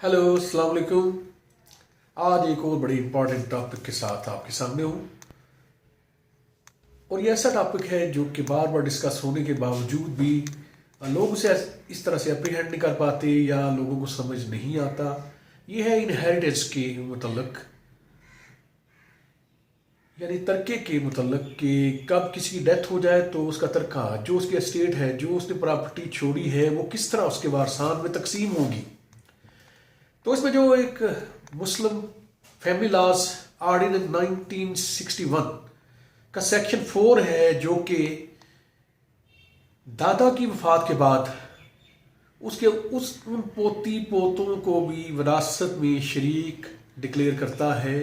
Hello अस्सलाम वालेकुम। आज एक और बड़ी इंपॉर्टेंट टॉपिक के साथ आपके सामने हूँ और ये ऐसा टॉपिक है जो कि बार बार डिस्कस होने के बावजूद भी लोग उसे इस तरह से अप्रीहेंड नहीं कर पाते या लोगों को समझ नहीं आता। ये है इनहेरिटेंस के मुतल्लक, यानी तरके के मुतल्लक कि कब किसी की डेथ हो जाए तो उसका तरका, जो उसकी एस्टेट है, जो उसने प्रॉपर्टी छोड़ी है, वो किस तरह उसके वारसान में तकसीम होगी। तो इसमें जो एक मुस्लिम फैमिली लॉज ऑर्डिनेंस 1961 का सेक्शन 4 है, जो कि दादा की वफात के बाद उसके उन पोती पोतों को भी विरासत में शरीक डिक्लेयर करता है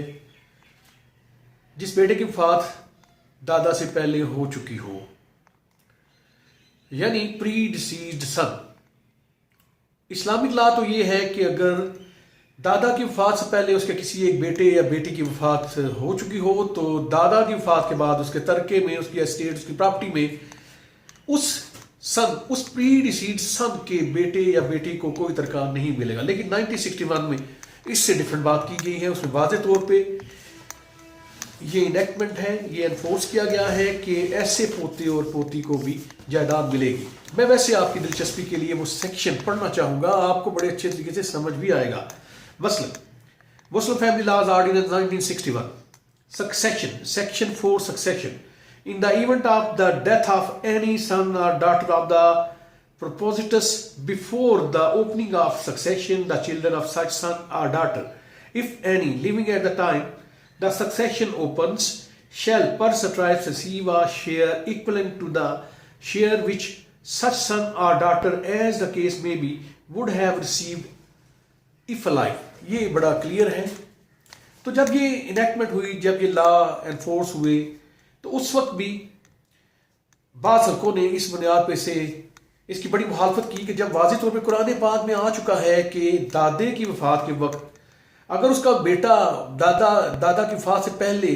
जिस बेटे की वफात दादा से पहले हो चुकी हो, यानी प्री डिसीज्ड सन। इस्लामिक लॉ तो ये है कि अगर दादा की वफात से पहले उसके किसी एक बेटे या बेटी की वफात हो चुकी हो तो दादा की वफात के बाद उसके तरके में, उसकी एस्टेट, उसकी प्रॉपर्टी में उस प्री डिसीज्ड सन के बेटे या बेटी को कोई तरका नहीं मिलेगा। लेकिन 1961 में इससे डिफरेंट बात की गई है। उसमें वाज़ेह तौर पे ये इनेक्टमेंट है, ये एनफोर्स किया गया है कि ऐसे पोते और पोती को भी जायदाद मिलेगी। मैं वैसे आपकी दिलचस्पी के लिए वो सेक्शन पढ़ना चाहूंगा, आपको बड़े अच्छे तरीके से समझ भी आएगा। Muslim Family Laws Ordinance 1961, Section 4, Succession. In the event of the death of any son or daughter of the propositors before the opening of succession, the children of such son or daughter, if any, living at the time the succession opens, shall per tribes receive a share equivalent to the share which such son or daughter, as the case may be, would have received if alive. ये बड़ा clear है। तो जब ये enactment हुई, जब ये law enforce हुए, तो उस वक्त भी बाज़ हल्कों ने इस बुनियाद पे से इसकी बड़ी मुखालफत की कि जब वाज़ेह तौर पे कुरान पाक में आ चुका है कि दादे की वफात के वक्त अगर उसका बेटा दादा की वफात से पहले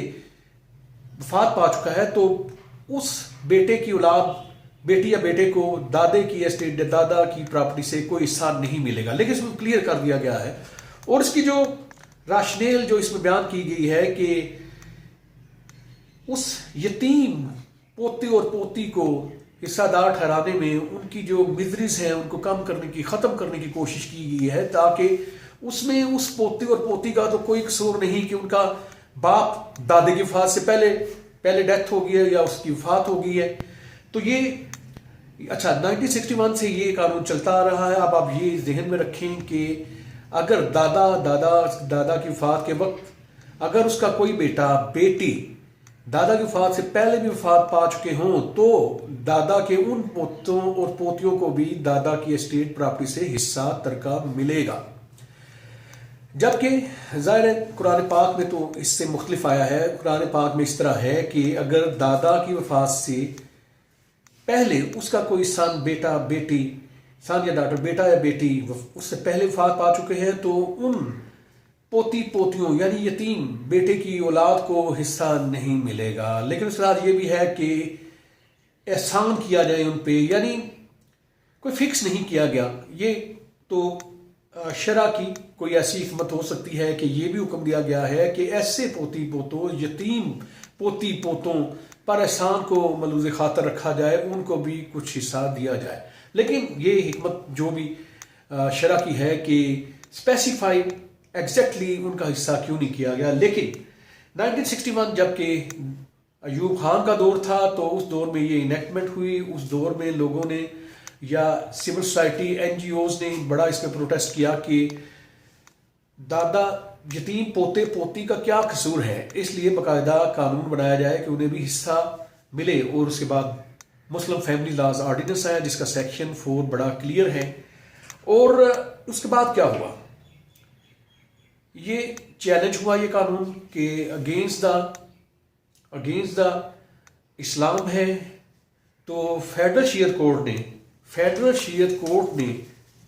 वफात पा चुका है तो उस बेटे की औलाद, बेटी या बेटे को दादे की एस्टेट, दादा की प्रॉपर्टी से कोई हिस्सा नहीं मिलेगा। लेकिन इसमें क्लियर कर दिया गया है और इसकी जो राशनेल जो इसमें बयान की गई है कि उस यतीम पोते और पोती को हिस्सादार ठहराने में उनकी जो मिजरीज हैं उनको कम करने की, ख़त्म करने की कोशिश की गई है, ताकि उसमें उस पोते और पोती का तो कोई कसूर नहीं कि उनका बाप दादे की वफात से पहले डेथ हो गई है या उसकी वफात हो गई है। तो ये 1961 से ये कानून चलता आ रहा है। अब आप ये जहन में रखें कि अगर दादा की वफात के वक्त अगर उसका कोई बेटा बेटी दादा की वफात से पहले भी वफात पा चुके हों तो दादा के उन पोतों और पोतियों को भी दादा की एस्टेट प्रॉपर्टी से हिस्सा तरका मिलेगा। जबकि ज़ाहिर है कुरान पाक में तो इससे मुख्तलिफ आया है। कुरान पाक में इस तरह है कि अगर दादा की वफात से पहले उसका कोई सन, बेटा, बेटी, सन या डॉटर, बेटा या बेटी उससे पहले वफात पा चुके हैं तो उन पोती पोतियों यानी यतीम बेटे की औलाद को हिस्सा नहीं मिलेगा। लेकिन उसके साथ ये भी है कि एहसान किया जाए उन पे, यानी कोई फिक्स नहीं किया गया। ये तो शरा की कोई ऐसी हिकमत हो सकती है कि ये भी हुक्म दिया गया है कि ऐसे पोती पोतों, यतीम पोती पोतों पर एहसान को मलूज़ खातर रखा जाए, उनको भी कुछ हिस्सा दिया जाए। लेकिन ये हिकमत जो भी शरा की है कि स्पेसिफाइड एग्जैक्टली उनका हिस्सा क्यों नहीं किया गया। लेकिन 1961 जबकि अयूब खान का दौर था तो उस दौर में ये इनेक्टमेंट हुई। उस दौर में लोगों ने या सिविल सोसाइटी, NGOs ने बड़ा इसमें प्रोटेस्ट किया कि दादा यतीम पोते पोती का क्या कसूर है, इसलिए बाकायदा कानून बनाया जाए कि उन्हें भी हिस्सा मिले। और उसके बाद मुस्लिम फैमिली लॉज ऑर्डिनेंस आया जिसका सेक्शन 4 बड़ा क्लियर है। और उसके बाद क्या हुआ, ये चैलेंज हुआ ये कानून कि अगेंस्ट द इस्लाम है। तो फेडरल शियत कोर्ट ने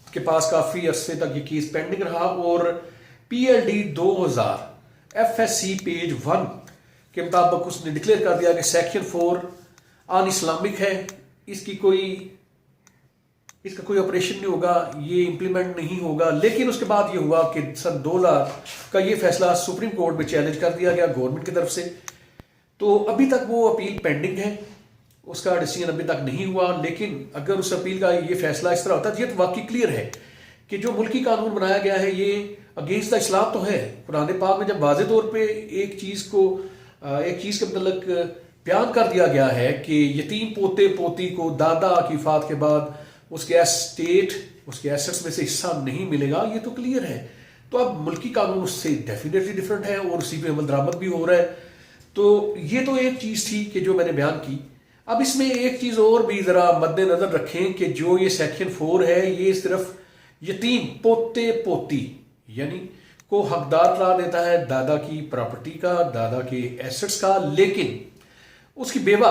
के पास काफ़ी अरसे तक ये केस पेंडिंग रहा और PLD 2000 FSC पेज 1 के मुताबिक उसने डिक्लेयर कर दिया कि सेक्शन 4 अन इस्लामिक है, इसकी कोई इसका कोई ऑपरेशन नहीं होगा, ये इम्प्लीमेंट नहीं होगा। लेकिन उसके बाद ये हुआ कि सन 2000 का ये फैसला सुप्रीम कोर्ट में चैलेंज कर दिया गया गवर्नमेंट की तरफ से। तो अभी तक वो अपील पेंडिंग है, उसका डिसीजन अभी तक नहीं हुआ। लेकिन अगर उस अपील का ये फैसला इस तरह होता है तो ये तो वाकई क्लियर है कि जो मुल्की कानून बनाया गया है ये अगेंस्ट द इस्लाम तो है। कुरान पाक में जब वाज़े तौर पे एक चीज़ के मतलब बयान कर दिया गया है कि यतीम पोते पोती को दादा की वफात के बाद उसके एस्टेट, उसके एसेट्स में से हिस्सा नहीं मिलेगा, ये तो क्लियर है। तो अब मुल्की कानून उससे डेफिनेटली डिफरेंट है और उसी पे अमल दरामद भी हो रहा है। तो ये तो एक चीज़ थी कि जो मैंने बयान की। अब इसमें एक चीज़ और भी ज़रा मद्देनज़र रखें कि जो ये सेक्शन 4 है ये सिर्फ यतीम पोते पोती यानी को हकदार करार देता है दादा की प्रॉपर्टी का, दादा के एसेट्स का, लेकिन उसकी बेवा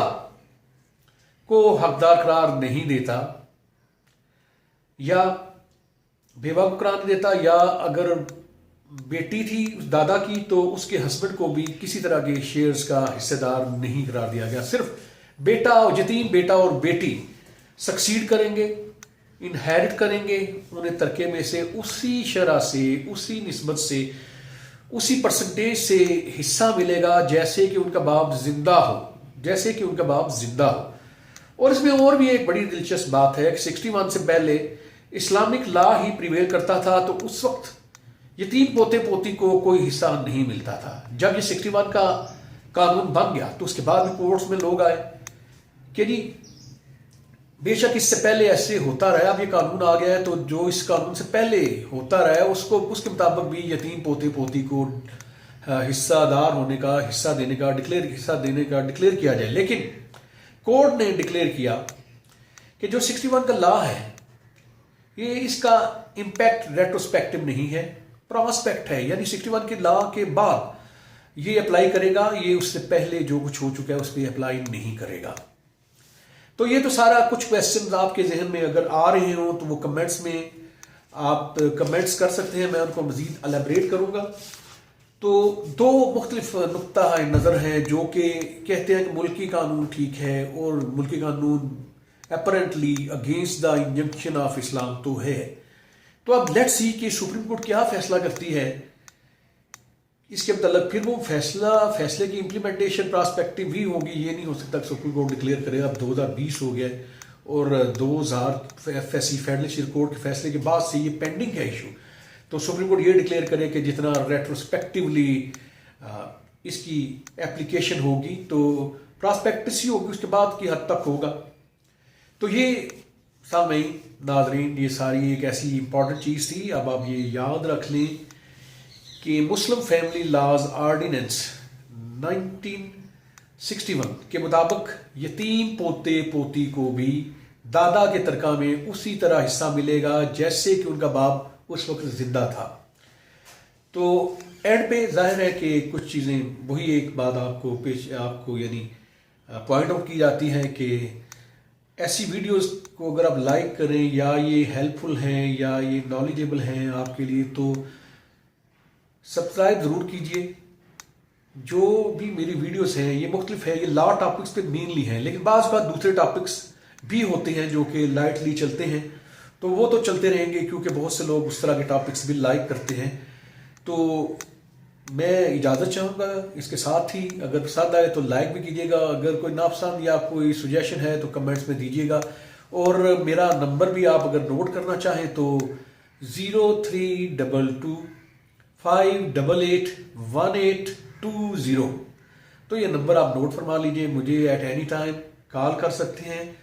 को हकदार करार नहीं देता, या बेवा को करार नहीं देता, या अगर बेटी थी उस दादा की तो उसके हस्बैंड को भी किसी तरह के शेयर्स का हिस्सेदार नहीं करार दिया गया। सिर्फ बेटा, यतीम बेटा और बेटी सक्सीड करेंगे, इनहेरिट करेंगे, उन्हें तरके में से उसी शरह से, उसी निस्बत से, उसी परसेंटेज से हिस्सा मिलेगा जैसे कि उनका बाप जिंदा हो। और इसमें और भी एक बड़ी दिलचस्प बात है कि 61 से पहले इस्लामिक लॉ ही प्रिवेल करता था, तो उस वक्त यतीम पोते पोती को कोई हिस्सा नहीं मिलता था। जब ये 61 का कानून बन गया तो उसके बाद भी कोर्ट्स में लोग आए कि जी बेशक इससे पहले ऐसे होता रहा, अब ये कानून आ गया है तो जो इस कानून से पहले होता रहा है उसको उसके मुताबिक भी यतीम पोते पोती को हिस्सादार होने का, हिस्सा देने का डिक्लेयर किया जाए। लेकिन कोर्ट ने डिक्लेयर किया कि जो 61 का लॉ है ये इसका इम्पैक्ट रेट्रोस्पेक्टिव नहीं है, प्रॉस्पेक्ट है, यानी 61 के लॉ के बाद ये अप्लाई करेगा, ये उससे पहले जो कुछ हो चुका है उस पर अप्लाई नहीं करेगा। तो ये तो सारा कुछ क्वेश्चंस आपके जहन में अगर आ रहे हो तो वो कमेंट्स में आप कमेंट्स कर सकते हैं, मैं उनको मजीद एलेबरेट करूंगा। तो दो मुख्तलिफ नुक्ता नज़र हैं जो कि कहते हैं कि मुल्की कानून ठीक है और मुल्की कानून apparently against the injunction of Islam तो है। तो अब लेट्स सी कि सुप्रीम कोर्ट क्या फैसला करती है इसके मतलब। फिर वो फैसले की इम्प्लीमेंटेशन प्रॉस्पेक्टिव भी होगी। ये नहीं हो सकता कि सुप्रीम कोर्ट डिक्लेयर करे अब 2020 हो गया और 2000 एफएससी फेडरल शियर कोर्ट के फैसले के बाद से ये पेंडिंग है इशू, तो सुप्रीम कोर्ट ये डिक्लेयर करे कि जितना रेट्रोस्पेक्टिवली इसकी एप्लीकेशन होगी तो प्रॉस्पेक्टिस ही होगी, उसके बाद की हद तक होगा। तो ये सामईन नाज़रीन ये सारी एक ऐसी इंपॉर्टेंट चीज़ थी। अब आप ये याद रख लें कि मुस्लिम फैमिली लॉज ऑर्डिनेंस 1961 के मुताबिक यतीम पोते पोती को भी दादा के तरका में उसी तरह हिस्सा मिलेगा जैसे कि उनका बाप उस वक्त जिंदा था। तो एंड पे जाहिर है कि कुछ चीज़ें वही एक बात आपको यानी पॉइंट आउट की जाती है कि ऐसी वीडियोस को अगर आप लाइक करें या ये हेल्पफुल हैं या ये नॉलेजेबल हैं आपके लिए तो सब्सक्राइब ज़रूर कीजिए। जो भी मेरी वीडियोस हैं ये मुख्तलिफ है, ये लॉ टॉपिक्स पे मेनली हैं, लेकिन बाज़ बात दूसरे टॉपिक्स भी होते हैं जो कि लाइटली चलते हैं, तो वो तो चलते रहेंगे क्योंकि बहुत से लोग उस तरह के टॉपिक्स भी लाइक करते हैं। तो मैं इजाज़त चाहूँगा इसके साथ ही, अगर पसंद आए तो लाइक भी कीजिएगा, अगर कोई नापसंद या कोई सुजेशन है तो कमेंट्स में दीजिएगा। और मेरा नंबर भी आप अगर नोट करना चाहें तो 0322588120, तो ये नंबर आप नोट फरमा लीजिए। मुझे एट एनी टाइम कॉल कर सकते हैं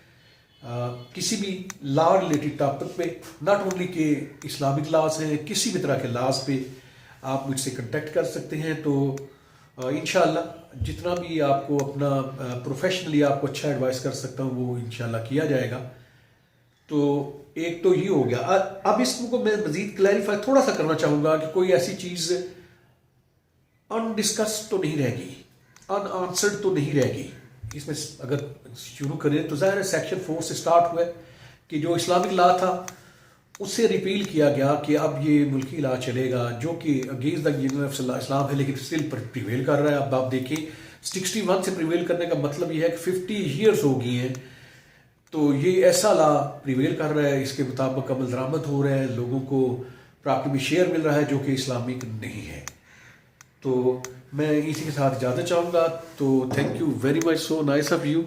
किसी भी लॉ रिलेटेड टॉपिक पे, नॉट ओनली के इस्लामिक लॉज हैं, किसी भी तरह के लॉज पे आप मुझसे कांटेक्ट कर सकते हैं। तो इंशाल्लाह जितना भी आपको अपना प्रोफेशनली आपको अच्छा एडवाइस कर सकता हूँ वो इंशाल्लाह किया जाएगा। तो एक तो ये हो गया। अब इसको मैं मजीद क्लैरिफाई थोड़ा सा करना चाहूँगा कि कोई ऐसी चीज़ अनडिस्कस्ड तो नहीं रहेगी, अनआंसर्ड तो नहीं रहेगी। इसमें अगर शुरू करें तो ज़ाहिर सेक्शन 4 से स्टार्ट हुआ कि जो इस्लामिक लॉ था उससे रिपील किया गया कि अब ये मुल्की लॉ चलेगा जो कि अगेंस्ट द यूनिवर्सल इस्लाम है, लेकिन स्टिल प्रिवेल कर रहा है। अब आप देखिए 61 से प्रिवेल करने का मतलब ये है कि 50 ईयर्स हो गई हैं تو یہ ایسا لا پریویل کر رہا ہے، اس کے مطابق عمل درآمد ہو رہا ہے، لوگوں کو پراپرٹی میں شیئر مل رہا ہے جو کہ اسلامک نہیں ہے. تو میں اسی کے ساتھ اجازت چاہوں گا. تو thank you very much, so nice of you.